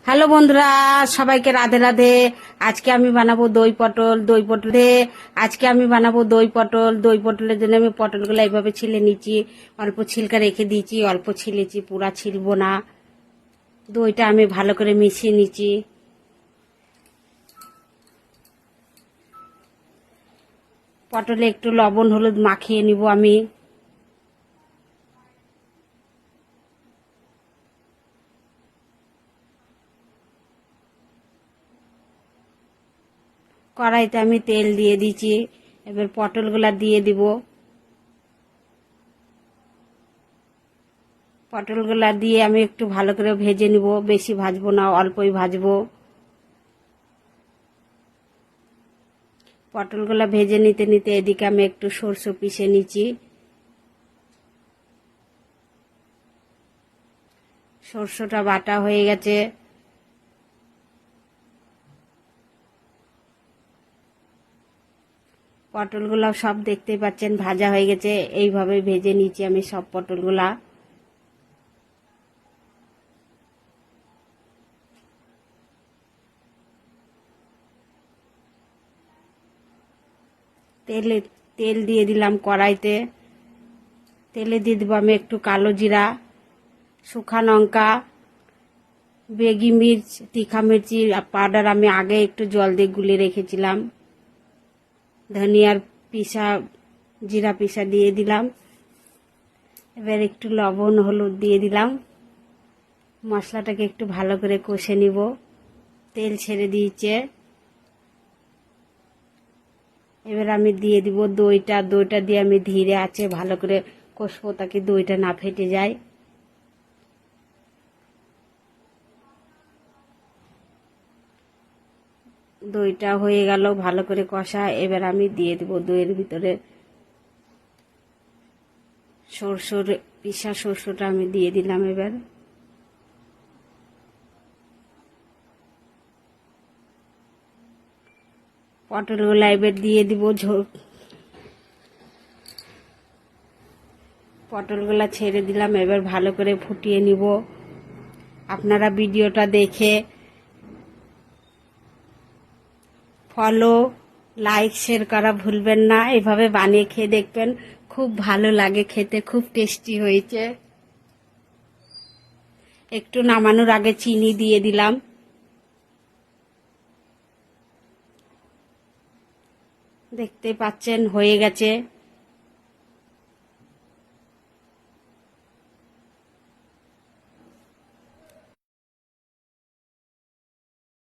Hello বন্ধুরা, সবাইকে রাধে রাধে। আজকে আমি বানাবো দই পটল। দই পটলের জন্য আমি পটলগুলো এইভাবে ছিলে নিচ্ছি। অল্প ছিলকা রেখে দিয়েছি, অল্প ছিলেছি, পুরা ছিলবো না। দইটা আমি ভালো করে মিশিয়ে নিচ্ছি। পটলে একটু লবণ হলুদ মাখিয়ে নিব আমি। কড়াইতে আমি তেল দিয়ে দিচ্ছি। এবার পটলগুলা দিয়ে দিব। পটলগুলা দিয়ে আমি একটু ভালো করে ভেজে নিব, বেশি ভাজবো না, অল্পই ভাজবো। পটলগুলা ভেজে নিতে নিতে এদিকে আমি একটু সরষে পিষে নিচ্ছি। সরষেটা বাটা হয়ে গেছে। পটলগুলা সব দেখতে পাচ্ছেন ভাজা হয়ে গেছে। এইভাবে ভেজে নিচ্ছি আমি সব পটলগুলা। তেল দিয়ে দিলাম কড়াইতে। তেলে দিয়ে দিব আমি একটু কালো জিরা, শুকনো লঙ্কা, বেগি মির্চ, তীখা মির্চি পাউডার আমি আগে একটু জল দিয়ে গুলে রেখেছিলাম। ধনিয়ার পিসা, জিরা পিসা দিয়ে দিলাম। এবার একটু লবণ হলুদ দিয়ে দিলাম। মশলাটাকে একটু ভালো করে কষে নিব। তেল ছেড়ে দিয়েছে। এবার আমি দিয়ে দিব দইটা দিয়ে আমি ধীরে আছে ভালো করে কষবো, তাকে দইটা না ফেটে যায়। দইটা হয়ে গেল ভালো করে কষা। এবার আমি দিয়ে দিব দইয়ের ভিতরে পিসা সরষেটা আমি দিয়ে দিলাম। এবার পটলগুলা এবার দিয়ে দিব। পটলগুলা ছেড়ে দিলাম। এবার ভালো করে ফুটিয়ে নিব। আপনারা ভিডিওটা দেখে ফলো, লাইক, শেয়ার করা ভুলবেন না। এভাবে বানিয়ে খেয়ে দেখবেন, খুব ভালো লাগে খেতে, খুব টেস্টি হয়েছে। একটু নামানোর আগে চিনি দিয়ে দিলাম। দেখতে পাচ্ছেন হয়ে গেছে।